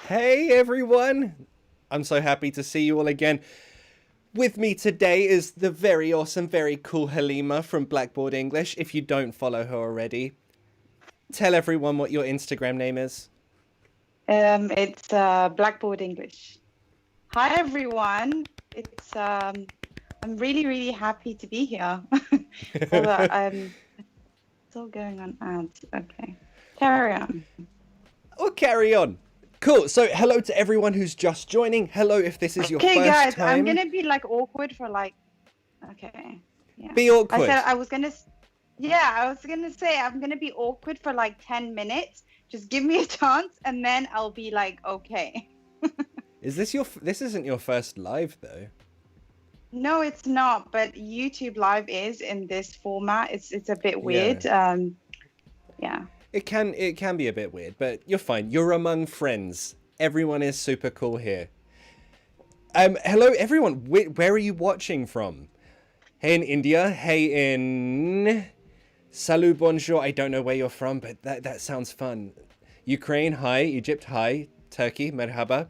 Hey everyone! I'm so happy to see you all again. With me today is the very awesome, very cool Halima from Blackboard English. If you don't follow her already, tell everyone what your Instagram name is. It's Blackboard English. Hi everyone. I'm really happy to be here. Hold on, it's all going on ads. Okay, carry on. Or carry on. Cool. So hello to everyone who's just joining. Hello if this is your Okay, first guys, time. I'm gonna be like awkward for like. Okay, yeah. Be awkward. I said I was gonna. Yeah, I was gonna say I'm gonna be awkward for like 10 minutes. Just give me a chance, and then I'll be like, okay. Is this your? This isn't your first live though. No, it's not. But YouTube Live is in this format. It's a bit weird. Yeah. It can be a bit weird, but you're fine. You're among friends. Everyone is super cool here. Hello everyone. Where are you watching from? Hey in India. Hey in Salut, bonjour. I don't know where you're from, but that sounds fun. Ukraine, hi. Egypt, hi. Turkey, merhaba.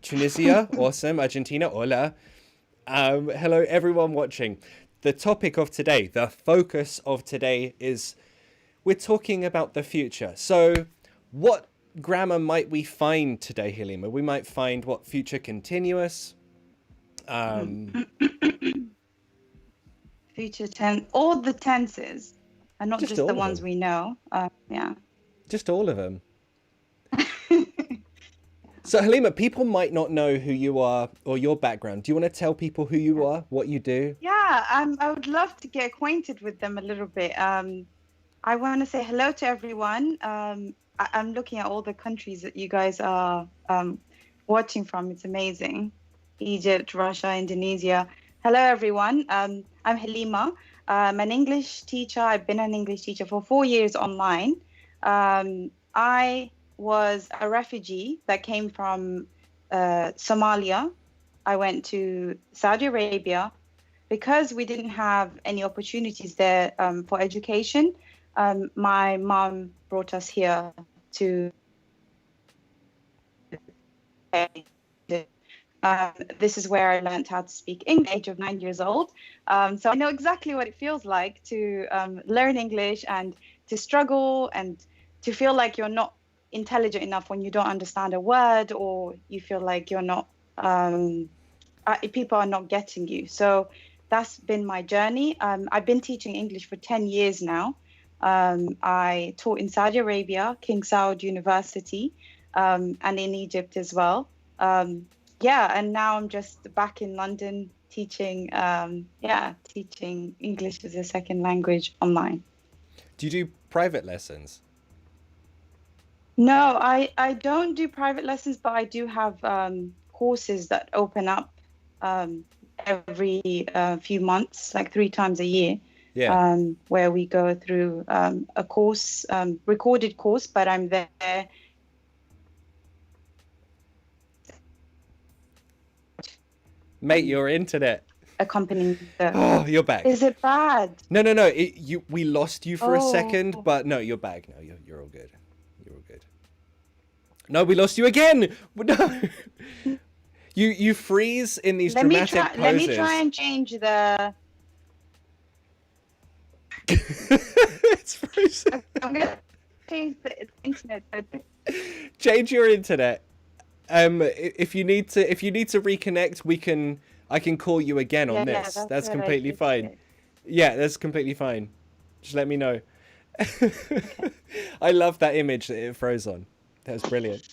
Tunisia, awesome. Argentina, hola. Hello everyone watching. The topic of today, the focus of today is we're talking about the future. So what grammar might we find today, Halima? We might find what future continuous. Future tense, all the tenses, and not just the ones we know. Yeah. Just all of them. So Halima, people might not know who you are or your background. Do you want to tell people who you are, what you do? Yeah, I would love to get acquainted with them a little bit. I want to say hello to everyone. I'm looking at all the countries that you guys are watching from. It's amazing. Egypt, Russia, Indonesia. Hello, everyone. I'm Halima. I'm an English teacher. I've been an English teacher for 4 years online. I was a refugee that came from Somalia. I went to Saudi Arabia because we didn't have any opportunities there for education. My mom brought us here to this is where I learned how to speak English at the age of 9 years old. So I know exactly what it feels like to learn English and to struggle and to feel like you're not intelligent enough when you don't understand a word, or you feel like you're not, people are not getting you. So that's been my journey. I've been teaching English for 10 years now. I taught in Saudi Arabia, King Saud University, and in Egypt as well. And now I'm just back in London teaching, teaching English as a second language online. Do you do private lessons? No, I don't do private lessons, but I do have courses that open up every few months, like 3 times a year. Yeah. Where we go through a course, recorded course, but I'm there. Mate, your internet. Accompanying the... Oh, you're back. Is it bad? No. We lost you for a second, but no, you're back. No, you're all good. You're all good. No, we lost you again. No. You freeze in these dramatic poses. Let me try and change the... It's frozen. I'm gonna change the internet. Change your internet. If you need to reconnect, I can call you again on this. That's completely fine. Yeah, that's completely fine. Just let me know. I love that image that it froze on. That was brilliant.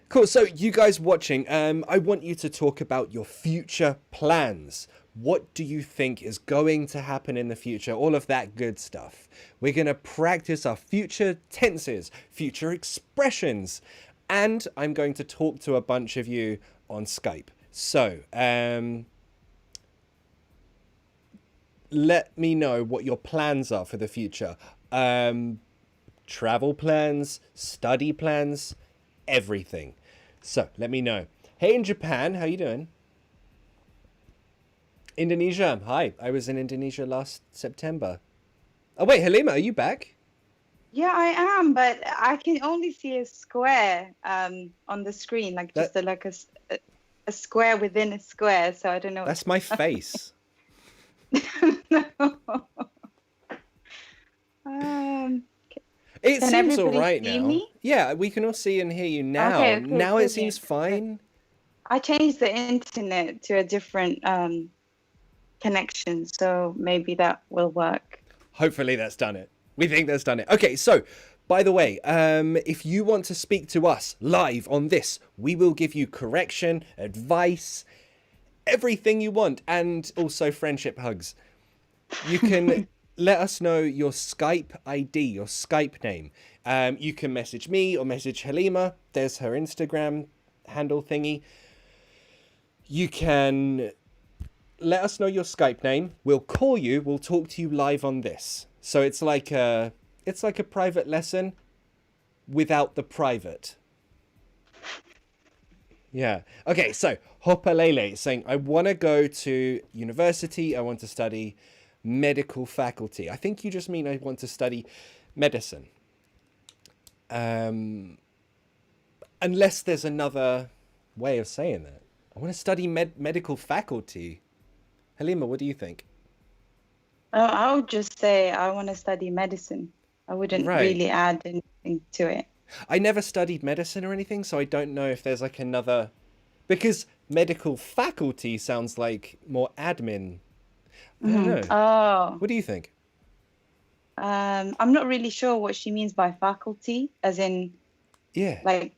Cool. So you guys watching, I want you to talk about your future plans. What do you think is going to happen in the future? All of that good stuff. We're going to practice our future tenses, future expressions, and I'm going to talk to a bunch of you on Skype. So, let me know what your plans are for the future. Travel plans, study plans, everything. So, let me know. Hey in Japan, how you doing? Indonesia, hi. I was in Indonesia last September. Oh wait, Halima, are you back? Yeah, I am, but I can only see a square on the screen, like That just a square within a square. So I don't know. that's my face. No. Um, It can seems all everybody right see now. me? Yeah, we can all see and hear you now. Okay, okay, Now it seems brilliant. fine. I changed the internet to a different connection, so maybe that will work. Hopefully that's done it. We think that's done it. Okay, so by the way, if you want to speak to us live on this, we will give you correction, advice, everything you want, and also friendship hugs. You can let us know your Skype ID, your Skype name. You can message me or message Halima. There's her Instagram handle thingy. You can let us know your Skype name. We'll call you. We'll talk to you live on this. So it's like a private lesson without the private. Yeah. Okay, so Hopalele is saying, I want to go to university. I want to study medical faculty. I think you just mean I want to study medicine. Unless there's another way of saying that. I want to study medical faculty. Halima, what do you think? I would just say I want to study medicine. I wouldn't Right. really add anything to it. I never studied medicine or anything, so I don't know if there's like another... Because medical faculty sounds like more admin. I don't know. Oh, What do you think? I'm not really sure what she means by faculty, as in Yeah. like.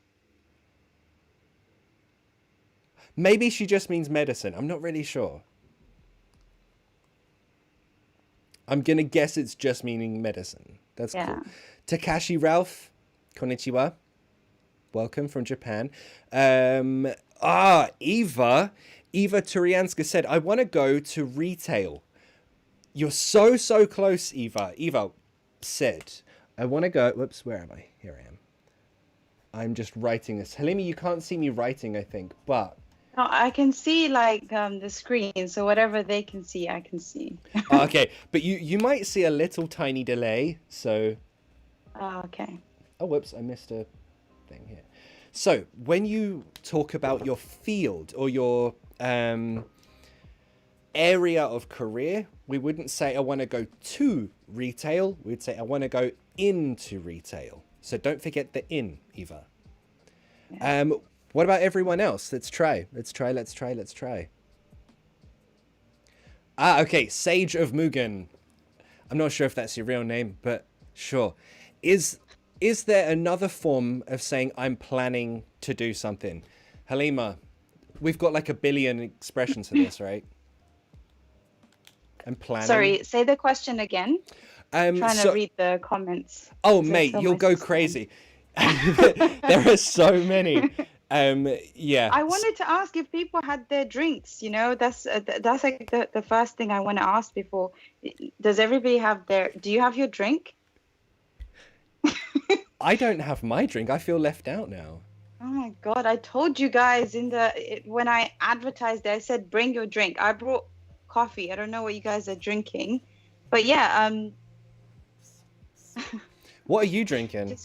Maybe she just means medicine. I'm not really sure. I'm going to guess it's just meaning medicine. That's cool. Takashi Ralph, konnichiwa. Welcome from Japan. Eva Turianska said, I want to go to retail. You're so close, Eva. Eva said, I want to go... Whoops, where am I? Here I am. I'm just writing this. Halima, you can't see me writing, I think, but... No, I can see like the screen, so whatever they can see, I can see. Okay, but you might see a little tiny delay, so... Okay. Oh, whoops, I missed a thing here. So, when you talk about your field or your area of career, we wouldn't say, I want to go to retail. We'd say, I want to go into retail. So don't forget the in, Eva. Yeah. What about everyone else? Let's try. Ah, okay. Sage of Mugen. I'm not sure if that's your real name, but sure. Is there another form of saying I'm planning to do something? Halima, we've got like 1 billion expressions for this, right? I'm planning. Sorry, say the question again. I'm trying to read the comments. Oh, mate, you'll go crazy. There are so many. Yeah. I wanted to ask if people had their drinks. You know, that's like the first thing I want to ask before. Does everybody have their? Do you have your drink? I don't have my drink. I feel left out now. Oh my God! I told you guys when I advertised it, I said bring your drink. I brought coffee. I don't know what you guys are drinking, but yeah. What are you drinking?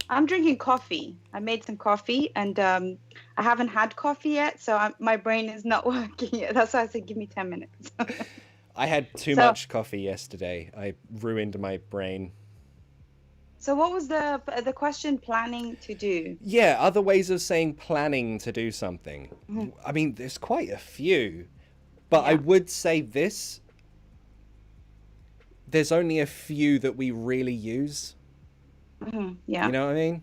I'm drinking coffee. I made some coffee, and I haven't had coffee yet, so my brain is not working yet. That's why I said give me 10 minutes. I had too much coffee yesterday. I ruined my brain. So what was the question? Planning to do? Yeah, other ways of saying planning to do something. Mm-hmm. I mean, there's quite a few, but I would say this. There's only a few that we really use. Mm-hmm. Yeah. You know what I mean?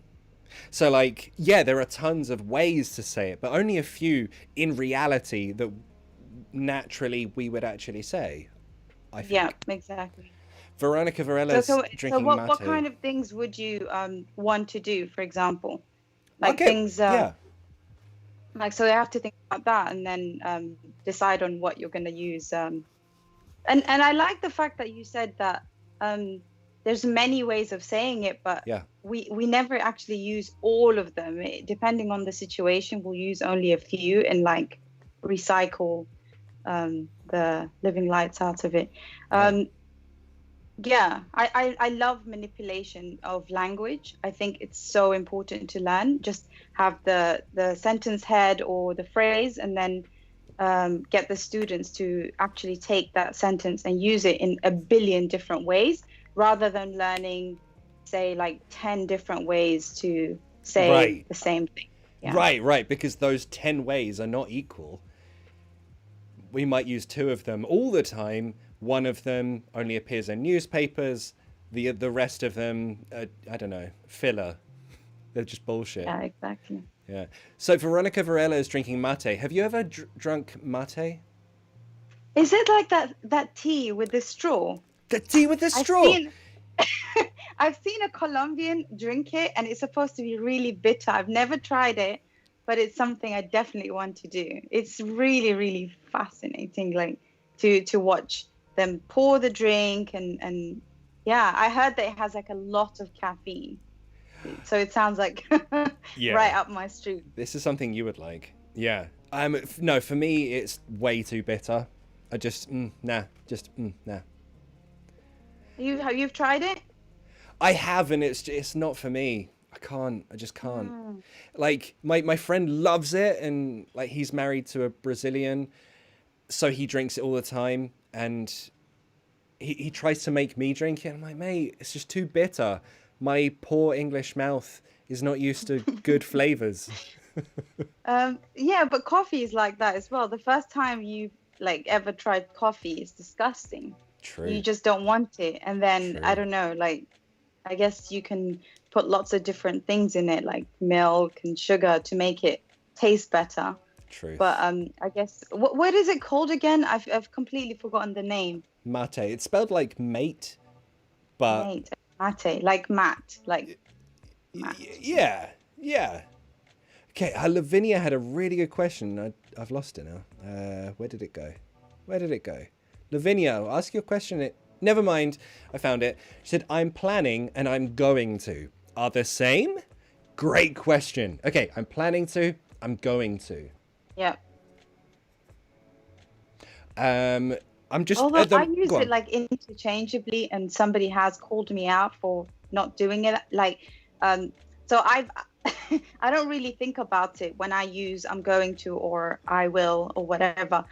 So like, yeah, there are tons of ways to say it, but only a few in reality that naturally we would actually say, I think. Yeah, exactly. Veronica Varella's drinking mate. What kind of things would you want to do, for example? Like things... Like, so they have to think about that and then decide on what you're going to use. And I like the fact that you said that there's many ways of saying it, but we never actually use all of them. Depending on the situation, we'll use only a few and like recycle the living lights out of it. Yeah, I love manipulation of language. I think it's so important to learn. Just have the sentence head or the phrase, and then get the students to actually take that sentence and use it in a billion different ways, rather than learning, say, like 10 different ways to say Right. the same thing. Yeah. Right, because those 10 ways are not equal. We might use two of them all the time. One of them only appears in newspapers. The rest of them, I don't know, filler. They're just bullshit. Yeah, exactly. Yeah. So Veronica Varela is drinking mate. Have you ever drunk mate? Is it like that tea with the straw? The tea with the I've straw. seen I've seen a Colombian drink it, and it's supposed to be really bitter. I've never tried it, but it's something I definitely want to do. It's really, really fascinating, like to watch them pour the drink, and yeah, I heard that it has like a lot of caffeine. So it sounds like Yeah. right up my street. This is something you would like. Yeah. No, for me it's way too bitter. I just nah. You've tried it? I have, and it's not for me. I just can't. Like my friend loves it, and like he's married to a Brazilian, so he drinks it all the time, and he tries to make me drink it. I'm like, mate, it's just too bitter. My poor English mouth is not used to good flavors. Yeah, but coffee is like that as well. The first time you like ever tried coffee is disgusting. True. You just don't want it. And then True. I don't know, like I guess you can put lots of different things in it, like milk and sugar, to make it taste better. True. But I guess what is it called again? I've completely forgotten the name. Mate. It's spelled like mate, but Mate, like mat, like mat. Yeah. Okay, Lavinia had a really good question. I've lost it now. Where did it go? Lavinia, I'll ask you a question. Never mind. I found it. She said, I'm planning and I'm going to. Are the same? Great question. Okay, I'm planning to. I'm going to. Yeah. I'm just... Although I use it like interchangeably, and somebody has called me out for not doing it. Like, so I don't really think about it when I use I'm going to or I will or whatever.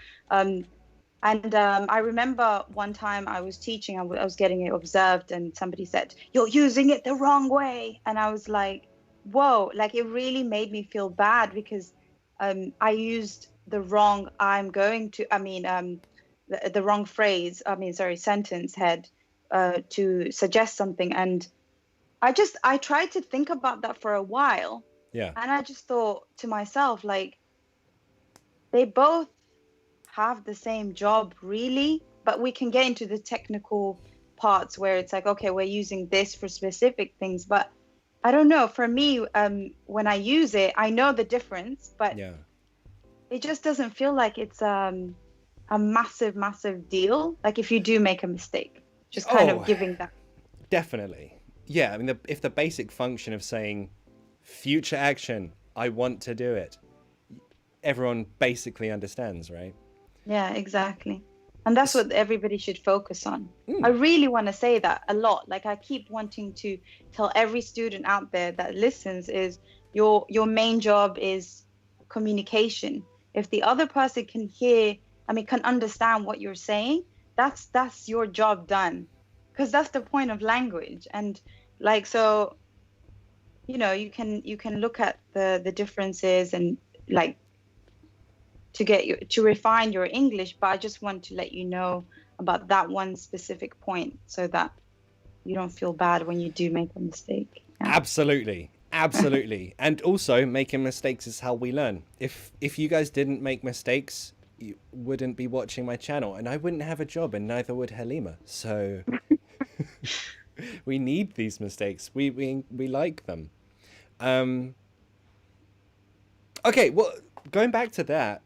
And I remember one time I was teaching, I was getting it observed, and somebody said, "You're using it the wrong way." And I was like, whoa, like it really made me feel bad, because I used the wrong I'm going to, the wrong phrase, sentence head to suggest something. And I tried to think about that for a while. Yeah. And I just thought to myself, like, they both have the same job, really, but we can get into the technical parts where it's like, okay, we're using this for specific things. But I don't know, for me, when I use it, I know the difference, but Yeah. it just doesn't feel like it's a massive deal. Like if you do make a mistake, just kind of giving that. Definitely. Yeah, I mean, if the basic function of saying future action, I want to do it, everyone basically understands, right? Yeah, exactly. And that's what everybody should focus on. I really want to say that a lot. Like I keep wanting to tell every student out there that listens is your main job is communication. If the other person can can understand what you're saying, that's your job done. Because that's the point of language. And like, so, you know, you can look at the differences and like to refine your English, but I just want to let you know about that one specific point so that you don't feel bad when you do make a mistake. Yeah. Absolutely. And also, making mistakes is how we learn. If you guys didn't make mistakes, you wouldn't be watching my channel, and I wouldn't have a job, and neither would Halima. So we need these mistakes. We like them. Okay, well, going back to that,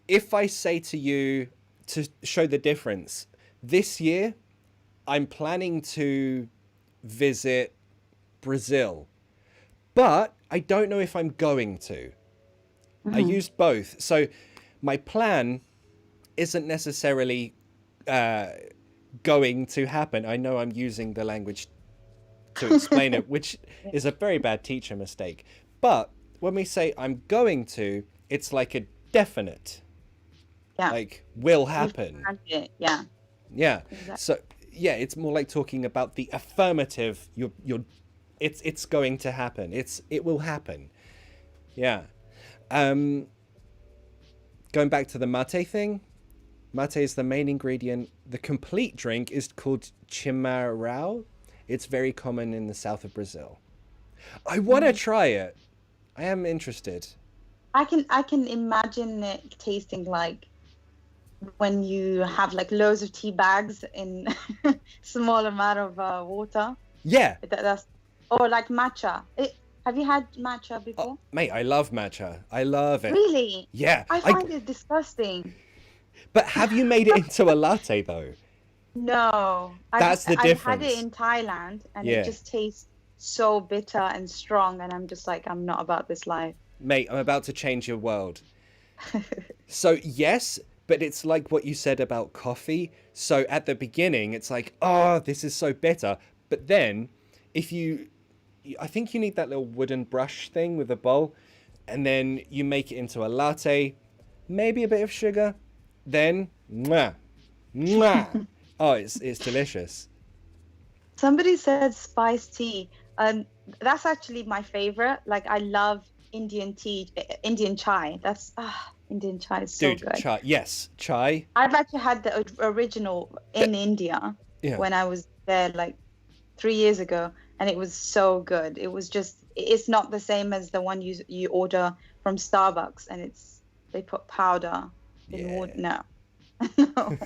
if I say to you, to show the difference, this year I'm planning to visit Brazil, but I don't know if I'm going to. I used both. So my plan isn't necessarily going to happen. I know I'm using the language to explain it, which is a very bad teacher mistake. But when we say I'm going to, it's like a definite. Yeah. Like will happen. Yeah. Yeah. Exactly. So yeah, it's more like talking about the affirmative. It's going to happen. It will happen. Yeah. Going back to the mate thing. Mate is the main ingredient. The complete drink is called chimarrão. It's very common in the south of Brazil. I want to try it. I am interested. I can imagine it tasting like when you have like loads of tea bags in small amount of water. Yeah. That's or like matcha. Have you had matcha before? Mate, I love matcha. I love it. Really? Yeah. I find it disgusting. But have you made it into a latte though? No. That's the difference. I've had it in Thailand and Yeah. it just tastes so bitter and strong, and I'm just like, I'm not about this life. Mate, I'm about to change your world. So yes, but it's like what you said about coffee. So at the beginning, it's like, oh, this is so bitter. But then I think you need that little wooden brush thing with a bowl, and then you make it into a latte, maybe a bit of sugar, then mwah, mwah. Oh, it's delicious. Somebody said spiced tea. That's actually my favorite. Like, I love Indian tea, Indian chai. Indian chai is so Dude, good. chai. Yes, chai. I've actually had the original in India when I was there like 3 years ago, and it was so good. It was just, it's not the same as the one you order from Starbucks, and they put powder in water. No. No.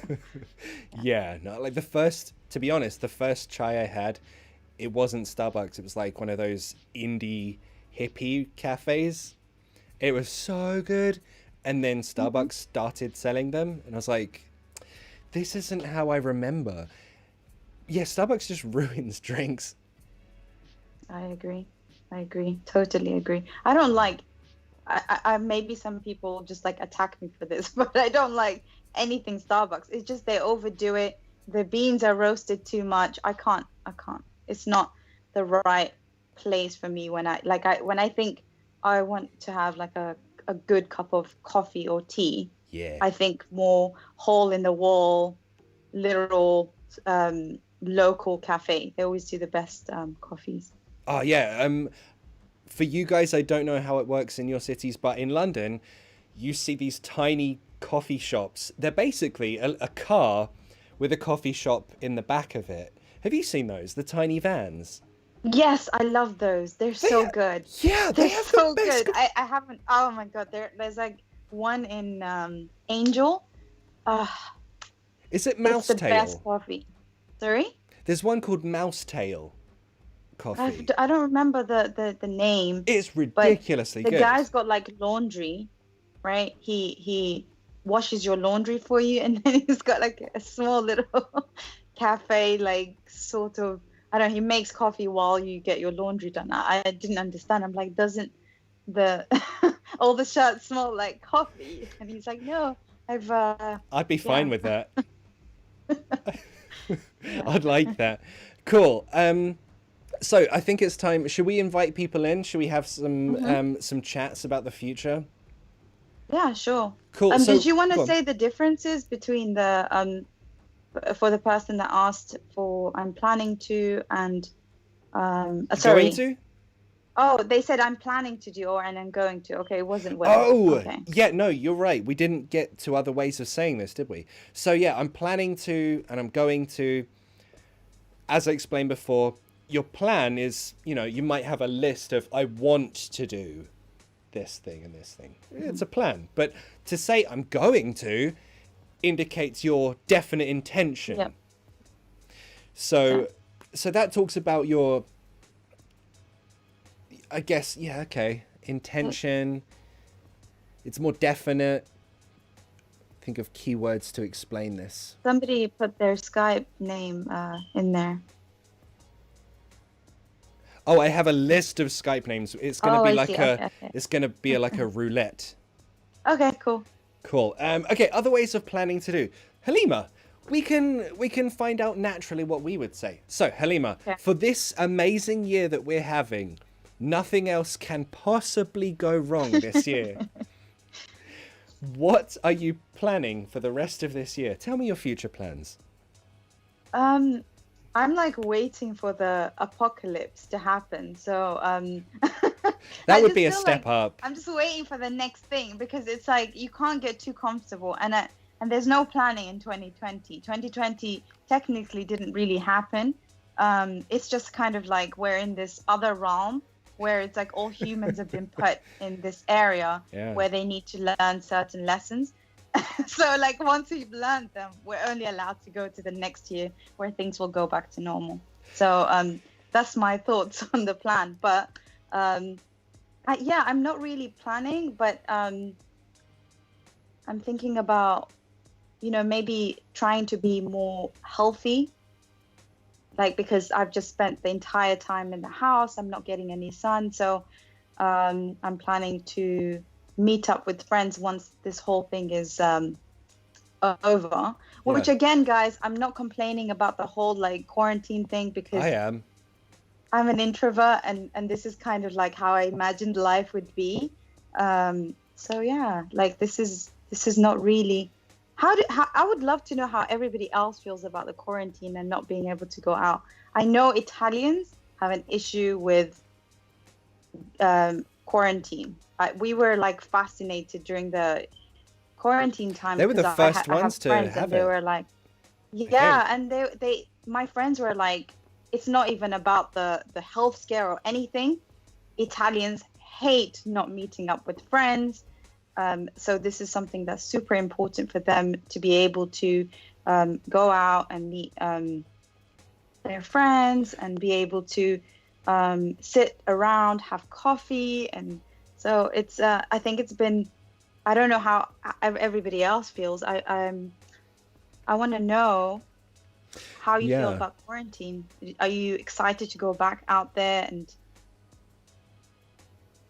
Yeah, no, like to be honest, the first chai I had, it wasn't Starbucks. It was like one of those indie hippie cafes. It was so good. And then Starbucks started selling them. And I was like, this isn't how I remember. Yeah, Starbucks just ruins drinks. I agree. Totally agree. I don't like, I maybe some people just like attack me for this, but I don't like anything Starbucks. It's just they overdo it. The beans are roasted too much. I can't. It's not the right place for me when I think I want to have like a good cup of coffee or tea. Yeah. I think more hole in the wall, literal local cafe. They always do the best coffees. Oh, yeah. For you guys, I don't know how it works in your cities, but in London, you see these tiny coffee shops. They're basically a car with a coffee shop in the back of it. Have you seen those? The tiny vans? Yes, I love those. They're so good. Yeah, They're have so the best good. I haven't. Oh my god, there's like one in Angel. Is it It's the Mousetail? best coffee. Sorry? There's one called Mousetail coffee. I don't remember the name. It's ridiculously The good. guy's got like laundry, right? He washes your laundry for you, and then he's got like a small little cafe, like sort of. I don't know. He makes coffee while you get your laundry done. I didn't understand. I'm like, doesn't the all the shirts smell like coffee? And he's like, no, I'd be fine with that. I'd like that. Cool. So I think it's time. Should we invite people in? Should we have some chats about the future? Yeah, sure. Cool. So, did you want to say the differences between the for the person that asked for I'm planning to and sorry. Going to? Oh, they said I'm planning to do and I'm going to. Okay, it wasn't will. Oh, okay. Yeah, no, you're right. We didn't get to other ways of saying this, did we? So yeah, I'm planning to and I'm going to. As I explained before, your plan is, you might have a list of I want to do this thing and this thing. It's a plan. But to say I'm going to indicates your definite intention. Yep. So that talks about your, I guess, intention. It's more definite. Think of keywords to explain this. Somebody put their Skype name in there. Oh, I have a list of Skype names. It's gonna be like okay. It's gonna be like a roulette. Okay, cool. Cool. Okay, other ways of planning to do. Halima, we can find out naturally what we would say. So, Halima, Yeah. for this amazing year that we're having, nothing else can possibly go wrong this year. What are you planning for the rest of this year? Tell me your future plans. I'm like waiting for the apocalypse to happen. So That I would just be a feel step like up. I'm just waiting for the next thing, because it's like you can't get too comfortable, and there's no planning in 2020. 2020 technically didn't really happen. It's just kind of like we're in this other realm where it's like all humans have been put in this area Yeah. where they need to learn certain lessons. So like once we've learned them, we're only allowed to go to the next year where things will go back to normal. So that's my thoughts on the plan. But yeah, I'm not really planning, but I'm thinking about, maybe trying to be more healthy. Like, because I've just spent the entire time in the house, I'm not getting any sun. So I'm planning to meet up with friends once this whole thing is over. Which Yeah. again, guys, I'm not complaining about the whole like quarantine thing, because I am. I'm an introvert, and this is kind of like how I imagined life would be. So yeah, like this is not really how I would love to know how everybody else feels about the quarantine and not being able to go out. I know Italians have an issue with quarantine. We were like fascinated during the quarantine time, They were the because first I have ones to friends have and they it. were like, yeah, and they my friends were like, it's not even about the health scare or anything. Italians hate not meeting up with friends. So this is something that's super important for them, to be able to go out and meet their friends and be able to sit around, have coffee. And so it's I think it's been, I don't know how everybody else feels. I want to know how you feel Yeah. about quarantine. Are you excited to go back out there? And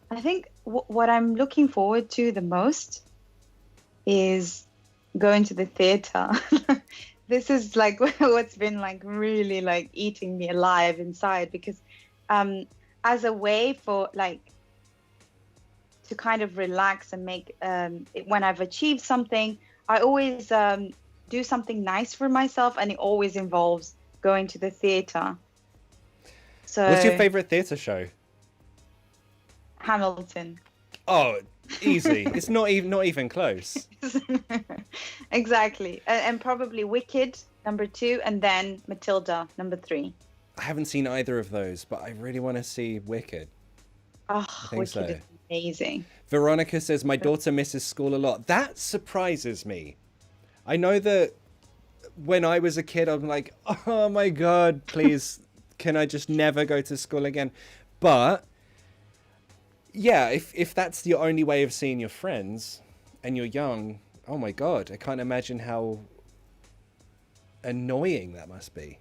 I think what I'm looking forward to the most is going to the theater. This is like what's been like really like eating me alive inside, because as a way for like to kind of relax and make when I've achieved something, I always do something nice for myself, and it always involves going to the theater. So What's your favorite theater show? Hamilton. Oh, easy. It's not even close. Exactly. And probably Wicked #2, and then Matilda #3. I haven't seen either of those, but I really want to see Wicked. Oh, I think Wicked so. is amazing. Veronica says, my daughter misses school a lot. That surprises me. I know that when I was a kid, I'm like, oh my God, please, can I just never go to school again? But yeah, if that's the only way of seeing your friends and you're young, oh my God, I can't imagine how annoying that must be.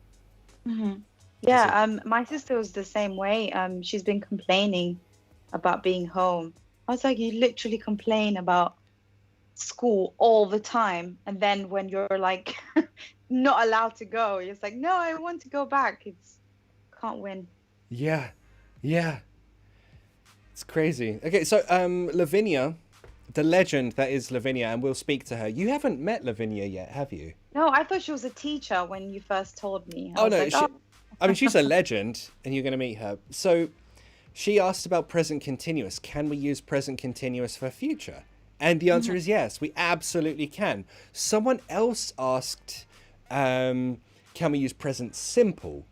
Mm-hmm. Yeah, my sister was the same way. She's been complaining about being home. I was like, you literally complain about school all the time, and then when you're like not allowed to go, you're just like, no, I want to go back. It's can't win. Yeah, yeah. It's crazy. Okay, so Lavinia, the legend that is Lavinia, and we'll speak to her. You haven't met Lavinia yet, have you? No, I thought she was a teacher when you first told me. I Oh was no, like, she, I mean she's a legend, and you're going to meet her. So she asked about present continuous. Can we use present continuous for future? And the answer is yes, we absolutely can. Someone else asked, can we use present simple?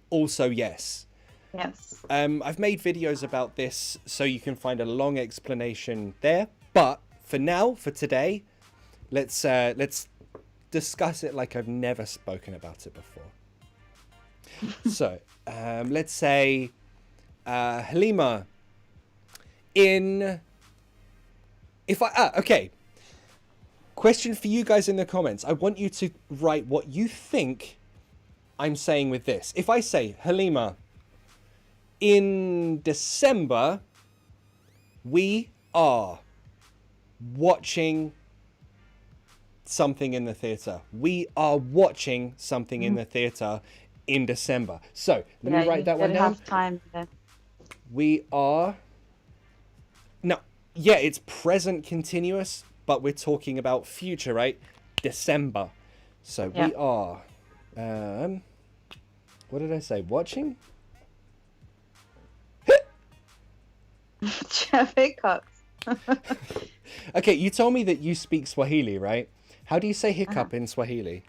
Also yes. yes. I've made videos about this, so you can find a long explanation there. But for now, for today, let's discuss it like I've never spoken about it before. So let's say, Halima, okay. Question for you guys in the comments. I want you to write what you think I'm saying with this. If I say, Halima, in December, we are watching something in the theater. We are watching something in the theater in December. So let me write that one down. Have time then. We are... No, yeah, it's present continuous, but we're talking about future, right? December. So we are... what did I say? Watching? Hiccups. Okay, you told me that you speak Swahili, right? How do you say hiccup in Swahili?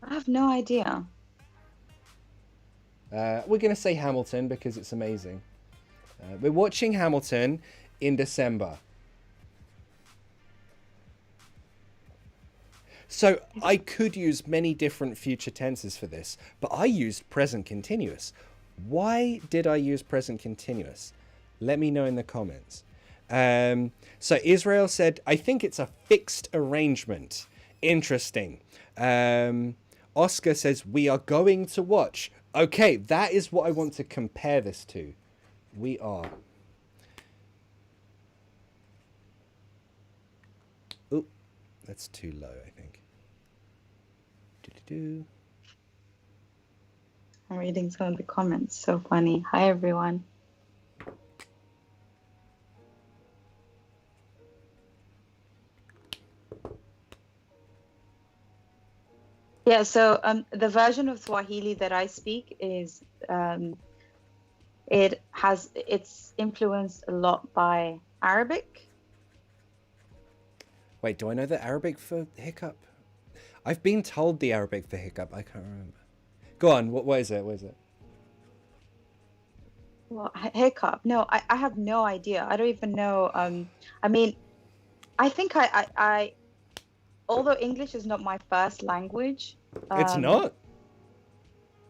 I have no idea. We're going to say Hamilton because it's amazing. We're watching Hamilton in December. So I could use many different future tenses for this, but I used present continuous. Why did I use present continuous? Let me know in the comments. So Israel said, I think it's a fixed arrangement. Interesting. Oscar says, we are going to watch. Okay, that is what I want to compare this to. We are. Oh, that's too low, I think. Do-do-do. I'm reading some of the comments. So funny. Hi, everyone. Yeah, so the version of Swahili that I speak is it's influenced a lot by Arabic. Wait, do I know the Arabic for hiccup? I've been told the Arabic for hiccup. I can't remember. Go on. What is it? What is it? Well, hiccup. No, I have no idea. I don't even know. I mean, I think I although English is not my first language. It's not?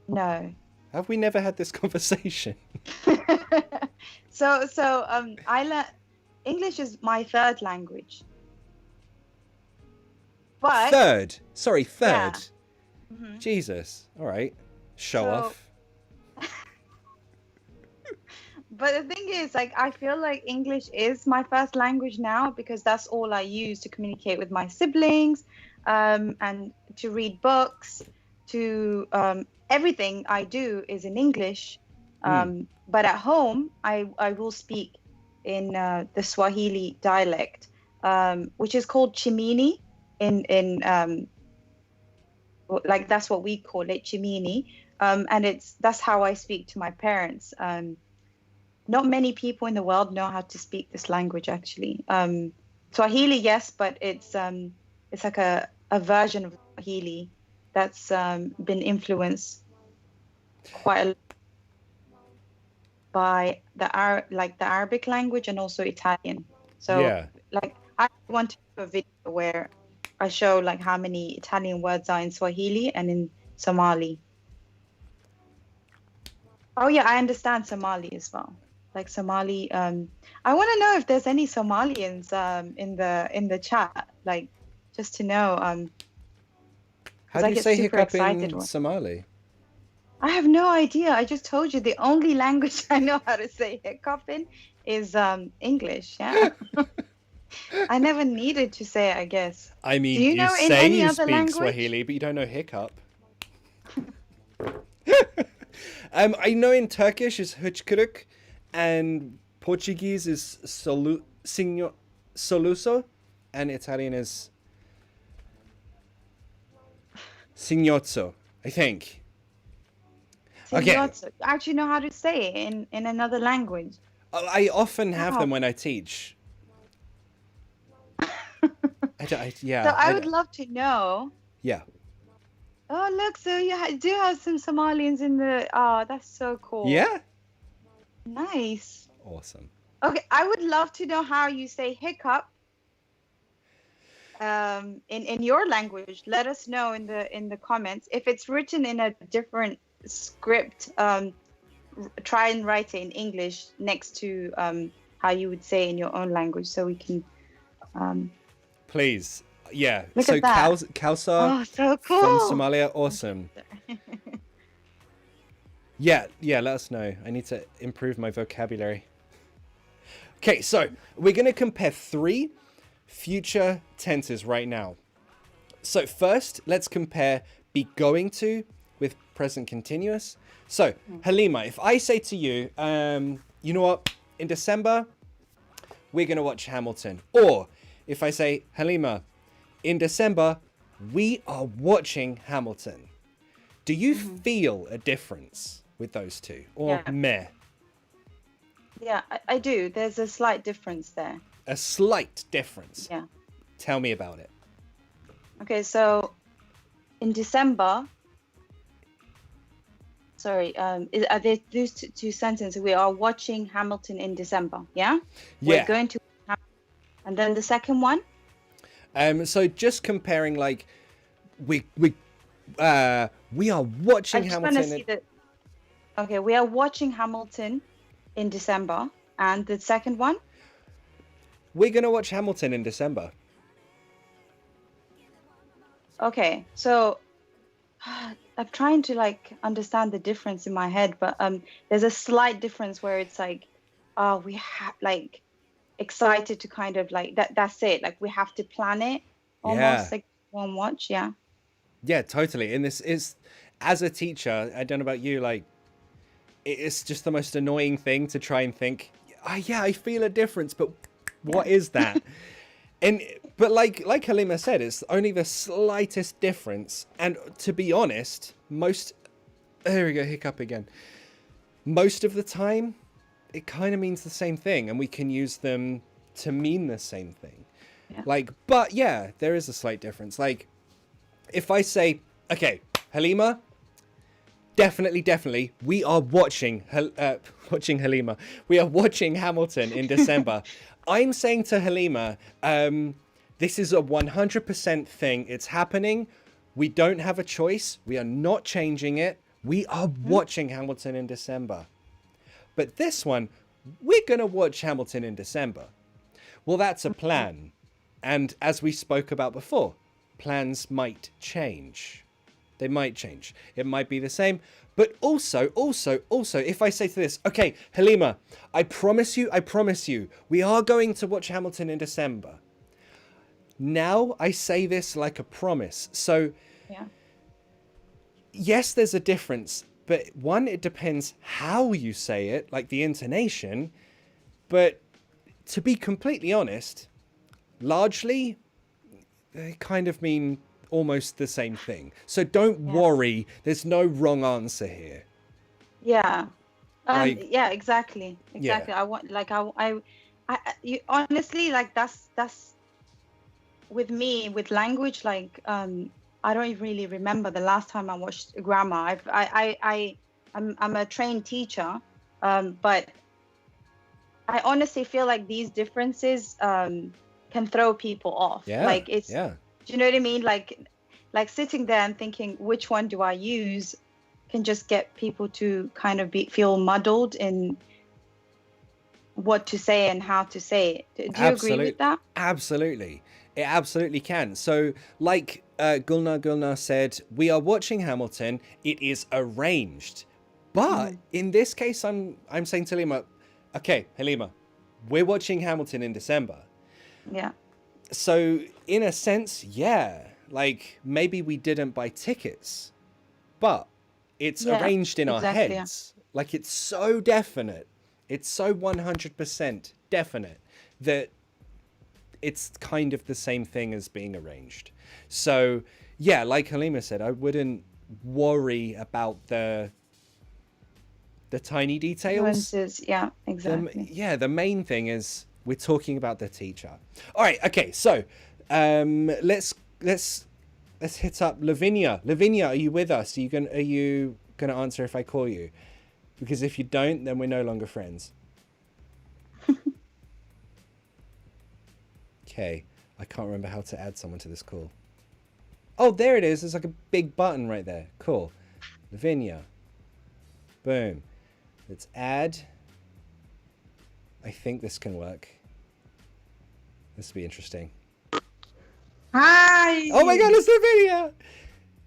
No. Have we never had this conversation? So English is my third language. But Third? Sorry, third. Yeah. Mm-hmm. Jesus. All right. Show off. But the thing is, like, I feel like English is my first language now because that's all I use to communicate with my siblings, and to read books, to everything I do is in English. But at home, I will speak in the Swahili dialect, which is called Chimini. Like that's what we call it, Chimini, and that's how I speak to my parents. Not many people in the world know how to speak this language, actually. Swahili, yes, but it's like a version of Swahili that's been influenced quite a lot by the Arabic language and also Italian. So, like, I want to do a video where I show like how many Italian words are in Swahili and in Somali. Oh yeah, I understand Somali as well. Like Somali, I want to know if there's any Somalians in the chat, like just to know. How do you say hiccup in Somali? I have no idea. I just told you the only language I know how to say hiccup in is English. Yeah. I never needed to say it, I guess. I mean, do you know in any you other speak language? Swahili, but you don't know hiccup. I know in Turkish is hıçkırık, and Portuguese is soluço, and Italian is signozzo, I think. Okay. You actually know how to say it in another language. I often have them when I teach. I would love to know. Yeah. Oh, look, so you do have some Somalians in the... Oh, that's so cool. Yeah? Nice. Awesome. Okay, I would love to know how you say hiccup in your language. Let us know in the comments. If it's written in a different script, try and write it in English next to how you would say in your own language so we can... Please. Yeah. Look so at that. Kausar so cool. from Somalia, awesome. Yeah, let us know. I need to improve my vocabulary. Okay, so we're going to compare 3 future tenses right now. So first, let's compare be going to with present continuous. So, Halima, if I say to you, you know what, in December, we're going to watch Hamilton. Or if I say, Halima, in December, we are watching Hamilton. Do you feel a difference with those two? Or meh? Yeah, I do. There's a slight difference there. A slight difference? Yeah. Tell me about it. Okay, so in December, sorry, are there those two sentences? We are watching Hamilton in December, yeah? Yeah. We're going to, and then the second one? So just comparing, like, we are watching Hamilton. Okay, we are watching Hamilton in December, and the second one? We're going to watch Hamilton in December. Okay, so I'm trying to like understand the difference in my head, but there's a slight difference where it's like, we have like excited to kind of like that's it. Like we have to plan it almost like one watch. Yeah. Yeah, totally. And this is, as a teacher, I don't know about you, like it's just the most annoying thing to try and think, I feel a difference, but what is that? But like Halima said, it's only the slightest difference. And to be honest, there we go, hiccup again. Most of the time, it kind of means the same thing, and we can use them to mean the same thing. Yeah. But yeah, there is a slight difference. Like, if I say, okay, Halima, definitely, we are watching Halima. We are watching Hamilton in December. I'm saying to Halima, this is a 100% thing. It's happening. We don't have a choice. We are not changing it. We are watching Hamilton in December. But this one, we're going to watch Hamilton in December. Well, that's a plan. And as we spoke about before, plans might change. They might change. It might be the same. But also, if I say to this, okay, Halima, I promise you, we are going to watch Hamilton in December. Now I say this like a promise. So, yes, there's a difference. But one, it depends how you say it, like the intonation. But to be completely honest, largely, they kind of mean almost the same thing. So don't worry, there's no wrong answer here. Yeah. Yeah, exactly. Yeah. I want, like, you, honestly, like that's with me with language, like I don't really remember the last time I watched grammar. I'm a trained teacher, but I honestly feel like these differences can throw people off. Like it's, do you know what I mean? Like sitting there and thinking, which one do I use, can just get people to kind of feel muddled in what to say and how to say it. Do you agree with that? Absolutely. It absolutely can. So like Gulnar said, we are watching Hamilton. It is arranged. But in this case, I'm saying to Halima, okay, Halima, we're watching Hamilton in December. Yeah. So in a sense, like maybe we didn't buy tickets, but it's arranged in our heads. Like it's so definite. It's so 100% definite that it's kind of the same thing as being arranged. So yeah, like Halima said, I wouldn't worry about the tiny details. Nuances, yeah, exactly. The main thing is we're talking about the teacher. All right, okay, so let's hit up Lavinia. Lavinia, are you with us? Are you gonna answer if I call you? Because if you don't, then we're no longer friends. Okay, I can't remember how to add someone to this call. Oh, there it is. There's like a big button right there. Cool. Lavinia. Boom. Let's add. I think this can work. This will be interesting. Hi! Oh my god, it's Lavinia!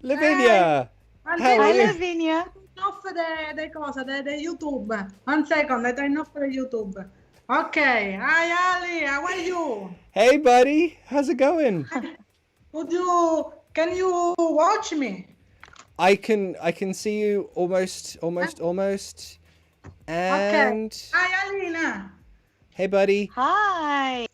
Lavinia! Hi, how are you? Lavinia. Off the cosa, the YouTube. 1 second, I turn off the YouTube. Okay, hi Ali, how are you? Hey buddy, how's it going? Could you Can you watch me? I can see you almost. Okay. And Hi, Alina. hey, buddy. Hi.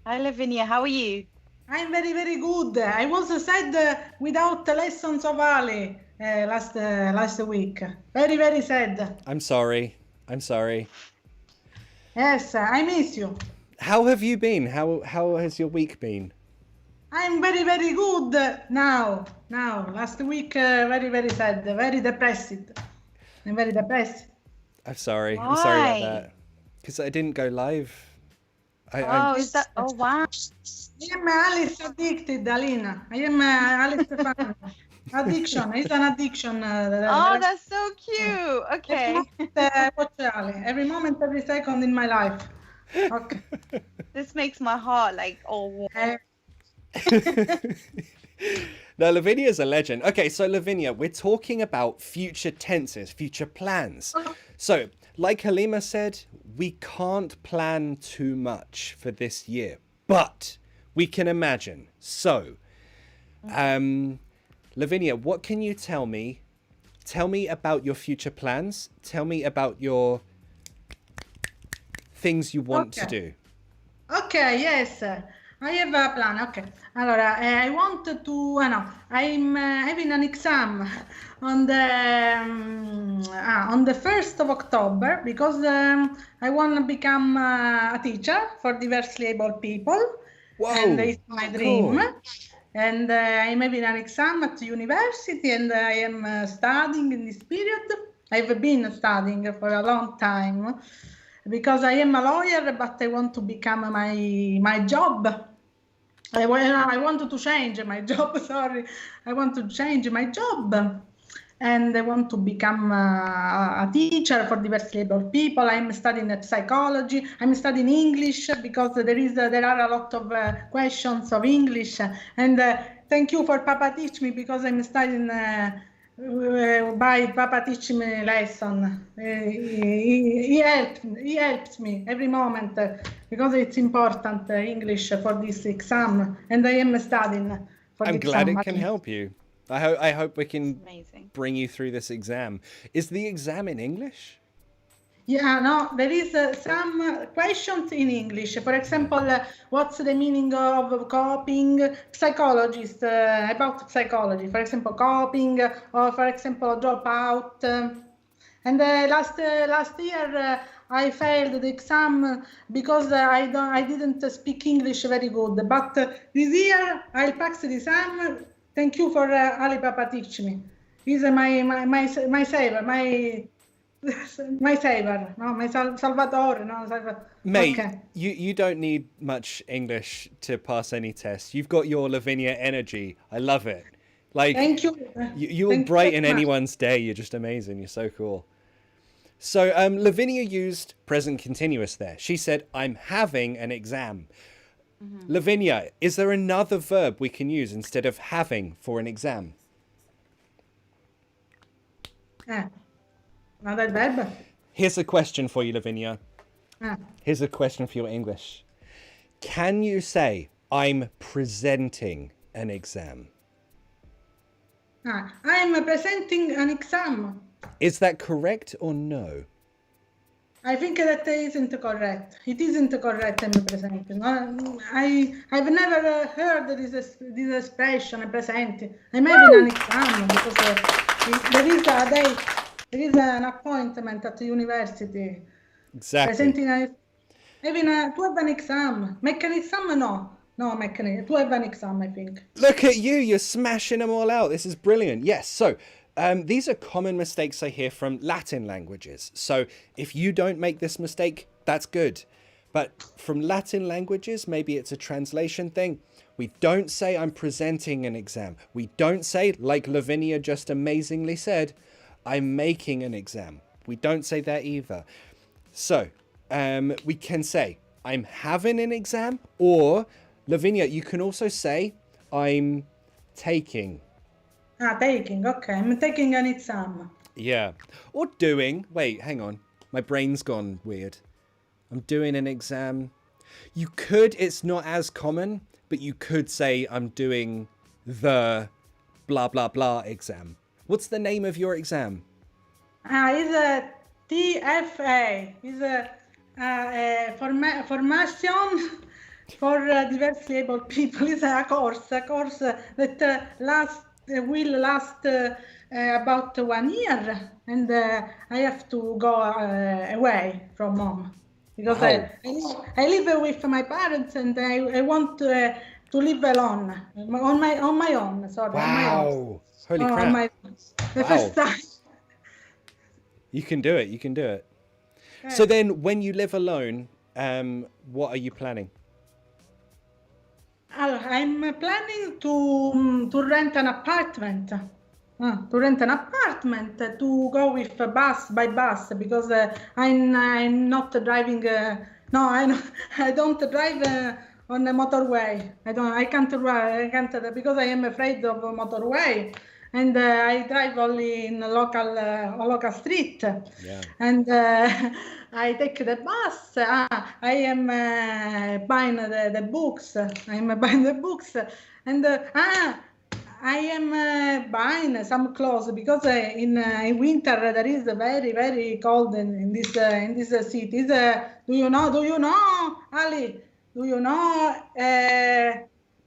Hi, Lavinia. How are you? I'm very, very good. I was sad without the lessons of Ali last week. Very, very sad. I'm sorry. Yes, I miss you. How have you been? How has your week been? I'm very, very good now. Last week, very, very sad. Very depressed. I'm very depressed. I'm sorry. I'm sorry about Why? that. Because I didn't go live. Oh, is that? Oh, wow. I am Alice addicted, Alina. I am Alice fan. Addiction. It's an addiction. Oh, that's so cute. Okay. Watch Ali. Every moment, every second in my life. Okay. This makes my heart like all warm. No, Lavinia's a legend. Okay, so Lavinia, we're talking about future tenses, future plans. So, like Halima said, we can't plan too much for this year, but we can imagine. So, Lavinia, what can you tell me? Tell me about your future plans. Tell me about your things you want to do. Okay, yes. I have a plan. Okay. Allora, I want to, no, I'm having an exam on the 1st of October because I want to become a teacher for diversely able people. Whoa, and it's my dream. cool. And I'm having an exam at university and I am studying in this period. I've been studying for a long time because I am a lawyer, but I want to become my job. I wanted to change my job, sorry. I want to change my job and I want to become a teacher for diversely able people. I'm studying psychology. I'm studying English because there are a lot of questions of English. And thank you for Papa Teach Me because I'm studying by Papa Teach Me lesson. He helps me every moment because it's important English for this exam, and I am studying for I'm the glad exam. it can help you. I hope we can Amazing. bring you through this exam. Is the exam in English? Yeah, no, there is some questions in English. For example, what's the meaning of coping? Psychologist, about psychology. For example, coping, or for example, dropout. And last year I failed the exam because I didn't speak English very good. But this year I'll pass the exam. Thank you for Ali Papa Teach Me. He's my savior, my savior, no, my salvatore, no, Mate, okay. you don't need much English to pass any test. You've got your Lavinia energy. I love it. Like, Thank you. You will Thank you brighten very much. anyone's day. You're just amazing. You're so cool. So Lavinia used present continuous there. She said, I'm having an exam. Lavinia, is there another verb we can use instead of having for an exam? Another verb. Here's a question for you, Lavinia. Here's a question for your English. Can you say, I'm presenting an exam? I am presenting an exam. Is that correct or no? I think that isn't correct. It isn't correct. I'm presenting. I've never heard this expression. Presenting. I'm having an exam because there is a date. There is an appointment at the university. Exactly. Presenting to have an exam. Make an exam? No, make to have an exam, I think. Look at you. You're smashing them all out. This is brilliant. Yes. So these are common mistakes I hear from Latin languages. So if you don't make this mistake, that's good. But from Latin languages, maybe it's a translation thing. We don't say I'm presenting an exam. We don't say, like Lavinia just amazingly said, I'm making an exam. We don't say that either. So we can say I'm having an exam, or Lavinia, you can also say I'm taking. Taking. Okay, I'm taking an exam. Yeah. Or doing. Wait, hang on. My brain's gone weird. I'm doing an exam. You could, it's not as common, but you could say I'm doing the blah blah blah exam. What's the name of your exam? It's a TFA. It's formation for diversely able people. It's a course that will last about 1 year, and I have to go away from home because Wow. I live with my parents, and I want to live alone on my own. Sorry, on my own. Wow. Holy On crap. the Wow. first time. You can do it. You can do it. So then when you live alone, what are you planning? I'm planning to rent an apartment. To go with by bus because I'm not driving. No, I don't drive on the motorway. I can't because I am afraid of motorway, and I drive only in a local street. Yeah. And I take the bus. I am buying the books. I'm buying the books, and I am buying some clothes because in winter there is very very cold in this city. Do you know, Ali? Do you know?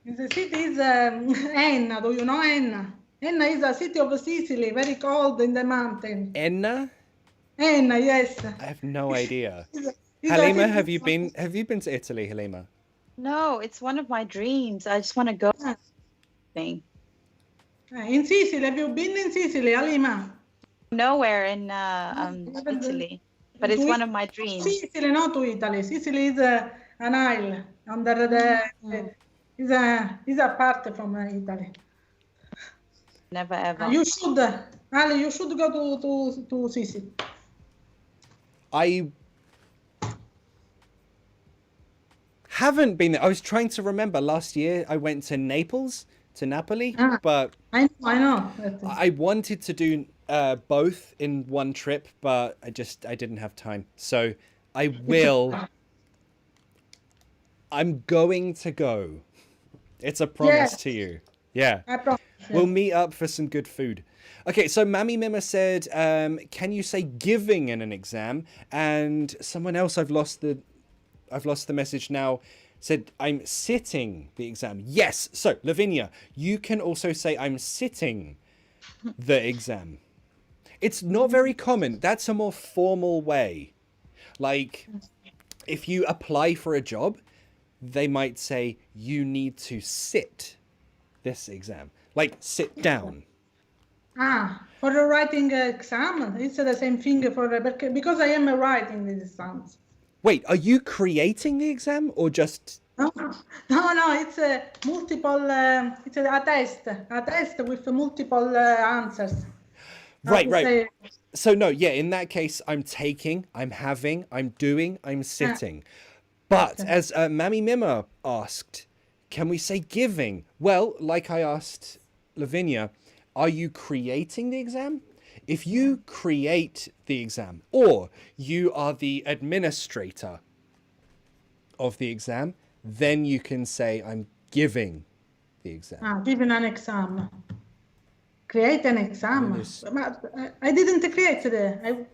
In the city is Enna. Do you know Enna? Enna is a city of Sicily, very cold in the mountain. Enna? Enna, yes. I have no idea. It's Halima, have you been to Italy, Halima? No, it's one of my dreams. I just want to go. Thing. In Sicily, have you been in Sicily, Halima? Nowhere in Italy, but it's one of my dreams. Sicily, not to Italy. Sicily is an isle under is a part from Italy. Never ever. You should, Ali, you should go to Sicily. I haven't been there. I was trying to remember. Last year I went to Naples, to Napoli, but I know. I wanted to do both in one trip, but I didn't have time. So I will. I'm going to go. It's a promise to you. Yeah. I promise. We'll meet up for some good food. Okay, so Mammy Mima said, can you say giving in an exam? And someone else, I've lost the message now, said, I'm sitting the exam. Yes. So, Lavinia, you can also say, I'm sitting the exam. It's not very common. That's a more formal way. Like, if you apply for a job, they might say, you need to sit this exam. Like, sit down. For the writing exam, it's the same thing because I am writing the exams. Wait, are you creating the exam or just... No, it's a multiple, it's a test with multiple answers. Right. So no, yeah, in that case, I'm taking, I'm having, I'm doing, I'm sitting. But as Mammy Mima asked, can we say giving? Well, like I asked Lavinia, are you creating the exam? If you create the exam or you are the administrator of the exam, then you can say I'm giving the exam. Giving an exam. Create an exam. I didn't create the.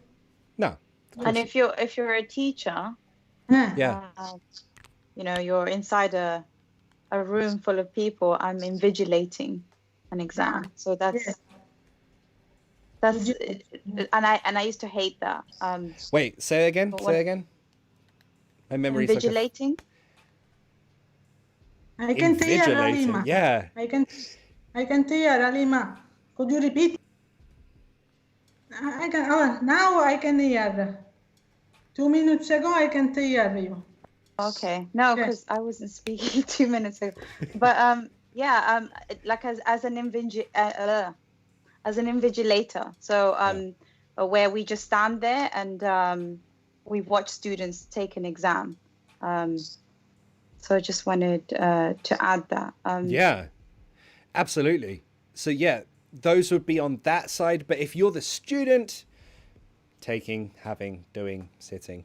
No. And if you're a teacher, yeah, you're inside a room full of people. I'm invigilating an exam, so that's and I used to hate that. Wait, say again. My memory's invigilating. I can hear Halima. Yeah. I can hear Halima. Could you repeat? I can. Now I can hear. 2 minutes ago, I can hear you. Okay. No, because I wasn't speaking 2 minutes ago. But like as an invigilator. So where we just stand there and we watch students take an exam. So I just wanted to add that. Yeah, absolutely. So yeah, those would be on that side. But if you're the student, taking, having, doing, sitting.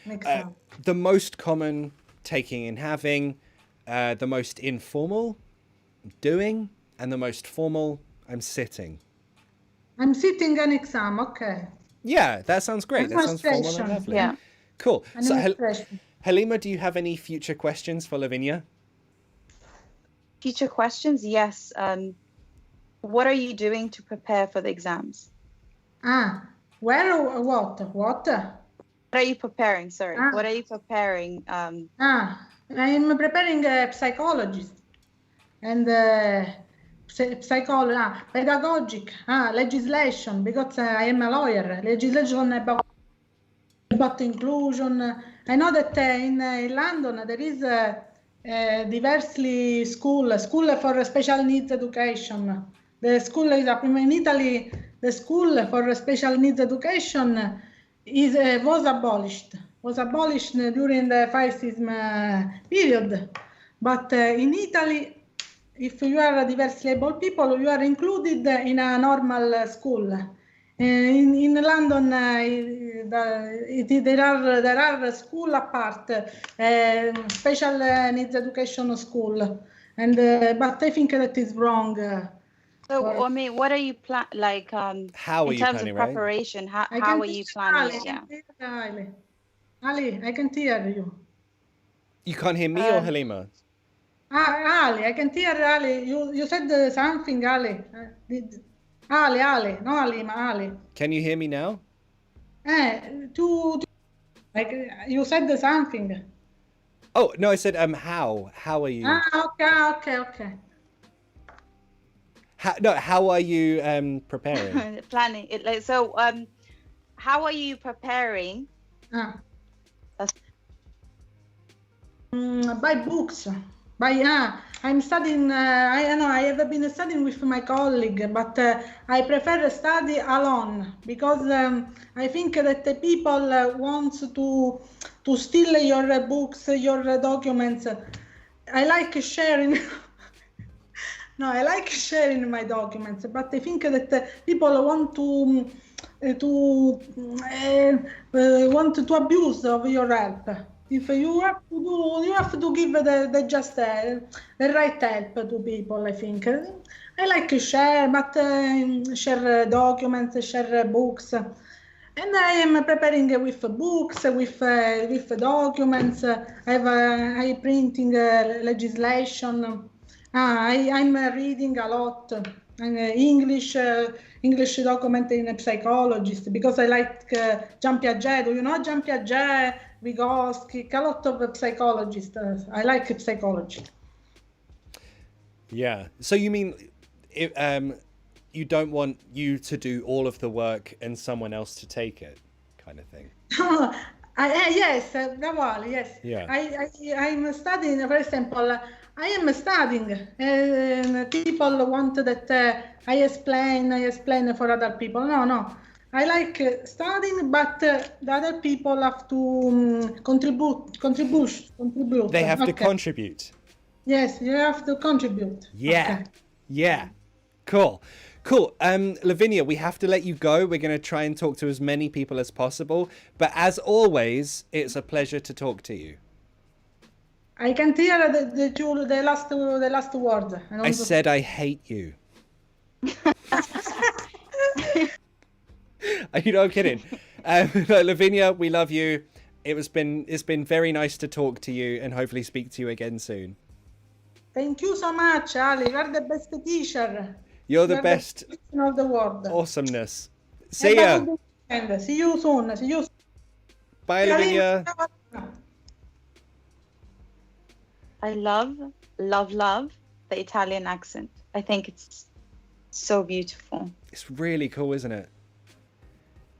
Makes sense. The most common taking and having, the most informal, doing, and the most formal, I'm sitting. I'm sitting an exam, okay. Yeah, that sounds great. That sounds formal and Administration. lovely. Yeah. Cool. So, Administration. Halima, do you have any future questions for Lavinia? Future questions? Yes. What are you doing to prepare for the exams? Where or what? What are you preparing? Sorry. What are you preparing? I'm preparing a psychologist and pedagogic, legislation, because I am a lawyer. Legislation about inclusion. I know that in London there is diversely school for special needs education. The school is in Italy. The school for special needs education was abolished. Was abolished during the fascism period. But in Italy, if you are diversely able people, you are included in a normal school. In London, there are school apart, special needs education school, and but I think that is wrong. So, I mean, what are you How are in you terms planning, of right? preparation? How are you planning it? Yeah. Ali, I can hear you. You can't hear me or Halima? Ali, I can hear Ali. You said something, Ali. Ali, no Halima, Ali. Can you hear me now? Like you said something. Oh, no, I said, how? How are you? Okay. How are you preparing? Planning it. How are you preparing? By books. I'm studying. I know I have been studying with my colleague, but I prefer to study alone because I think that the people want to steal your books, your documents. I like sharing. No, I like sharing my documents, but I think that people want to abuse of your help. If you have to give the just the right help to people. I think I like to share, but share documents, share books, and I am preparing with books, with documents. I printing legislation. I'm reading a lot. English document in a psychologist because I like Jean Piaget. Do you know Jean Piaget, Vygotsky? A lot of psychologists. I like psychology. Yeah. So you mean you don't want you to do all of the work and someone else to take it, kind of thing? Yes, yes. Yeah. I'm studying, for example, I am studying. People want that I explain for other people. No. I like studying, but the other people have to contribute. They have to contribute. Yes, you have to contribute. Yeah. Okay. Yeah. Cool. Lavinia, we have to let you go. We're going to try and talk to as many people as possible. But as always, it's a pleasure to talk to you. I can hear the last word. I said I hate you. You know, I'm kidding. Lavinia, we love you. It's been very nice to talk to you and hopefully speak to you again soon. Thank you so much, Ali. You are the best teacher. You're the best. Of the world. Awesomeness. See ya. See you soon. Bye, Lavinia. I love the Italian accent. I think it's so beautiful. It's really cool, isn't it?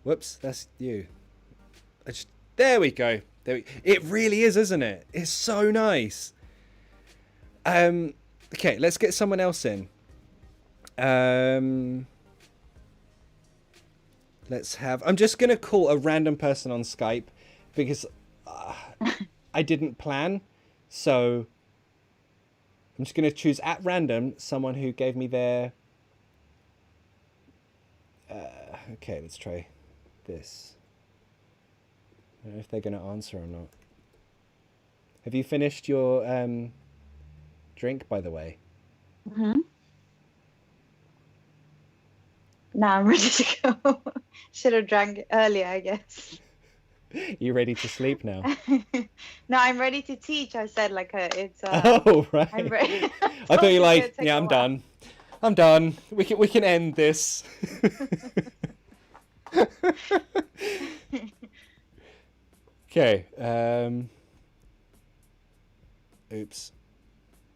Whoops, that's you. There we go. It really is, isn't it? It's so nice. Okay, let's get someone else in. I'm just going to call a random person on Skype because I didn't plan. So I'm just going to choose at random someone who gave me their... okay, let's try this. I don't know if they're going to answer or not. Have you finished your drink, by the way? Mm-hmm. Now I'm ready to go. Should have drank it earlier, I guess. You ready to sleep now? No, I'm ready to teach. I said like it's Oh, right. I'm ready. I thought you were Told it's like, gonna take yeah, a I'm while. done. I'm done. We can end this. Okay. Oops.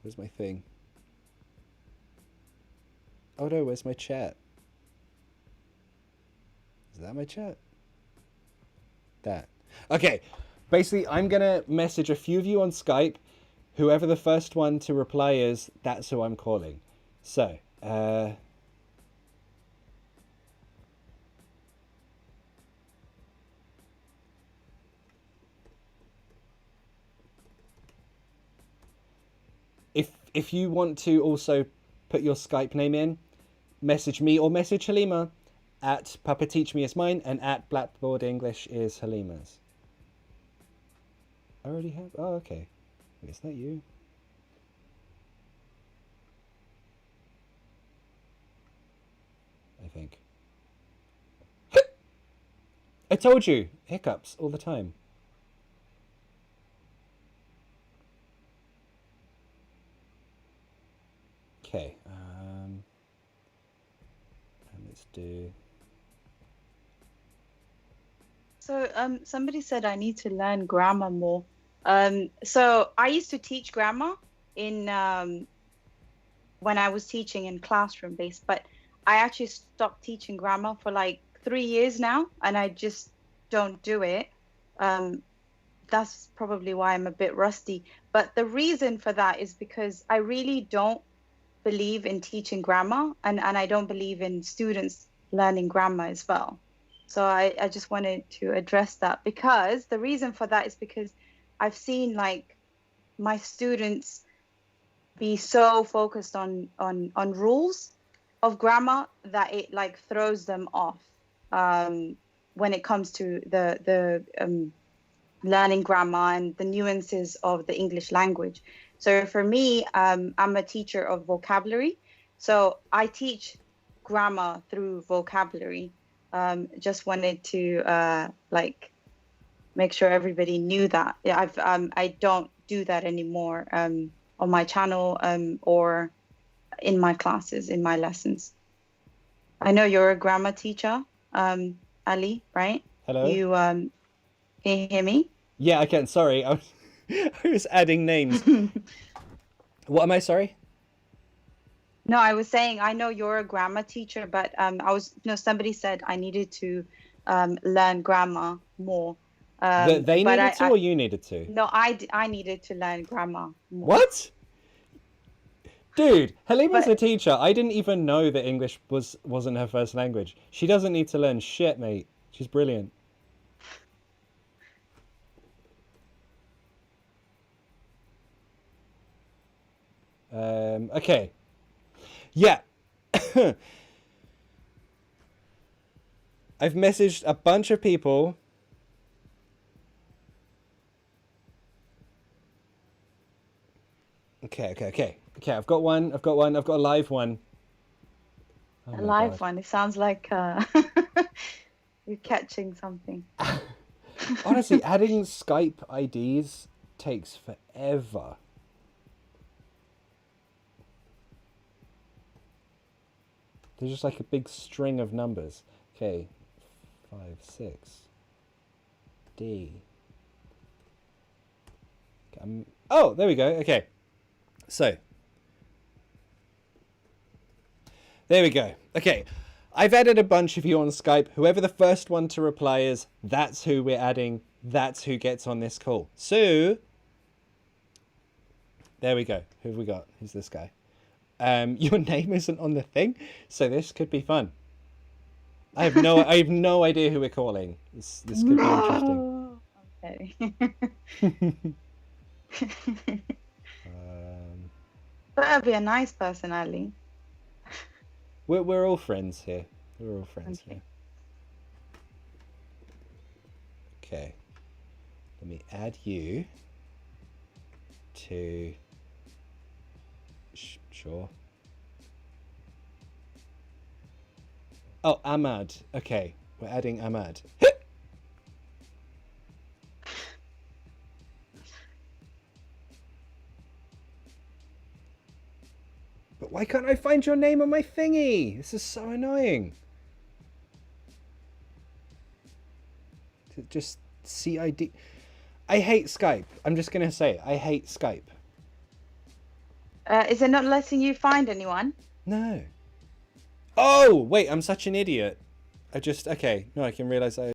Where's my thing? Oh no, where's my chat? Is that my chat? That. Okay. Basically, I'm gonna message a few of you on Skype. Whoever the first one to reply is, that's who I'm calling. So, if you want to also put your Skype name in, message me or message Halima at Papa Teach Me is mine and at Blackboard English is Halima's. I already have. Oh, okay. Wait, is that you? I think. I told you, hiccups all the time. Okay. And let's do. So somebody said I need to learn grammar more. So I used to teach grammar in when I was teaching in classroom based, but I actually stopped teaching grammar for like 3 years now, and I just don't do it. That's probably why I'm a bit rusty. But the reason for that is because I really don't believe in teaching grammar, and I don't believe in students learning grammar as well. So I just wanted to address that, because the reason for that is because I've seen like my students be so focused on rules of grammar that it like throws them off when it comes to the learning grammar and the nuances of the English language. So for me, I'm a teacher of vocabulary. So I teach grammar through vocabulary. Just wanted to like make sure everybody knew that. Yeah, I don't do that anymore on my channel or in my classes, in my lessons. I know you're a grammar teacher, Ali, right? Hello? You can you hear me? Yeah, I can. Sorry, I was adding names. What am I? Sorry. No, I was saying I know you're a grammar teacher, but somebody said I needed to learn grammar more. They But needed to, or you needed to? no, I needed to learn grammar more. What? Dude, Halima's But a teacher. I didn't even know that English wasn't her first language. She doesn't need to learn shit, mate. She's brilliant. Okay. Yeah. I've messaged a bunch of people. Okay. I've got one. I've got a live one. Oh a my live God. one. It sounds like you're catching something. Honestly, adding Skype IDs takes forever. There's just like a big string of numbers. Okay, 5, 6. D. Oh, there we go. Okay. So. There we go. Okay. I've added a bunch of you on Skype. Whoever the first one to reply is, that's who we're adding. That's who gets on this call. So. There we go. Who have we got? Who's this guy? Your name isn't on the thing, so this could be fun. I have no idea who we're calling. This could be interesting. Okay. Better be a nice person, Ali. We're all friends here. We're all friends Okay. here. Okay. Let me add you to Sure. Oh, Ahmad. Okay, we're adding Ahmad. But why can't I find your name on my thingy? This is so annoying. Just CID. I hate Skype. I'm just going to say it. I hate Skype. Is it not letting you find anyone? No. Oh, wait, I'm such an idiot. Okay. No, I can realize I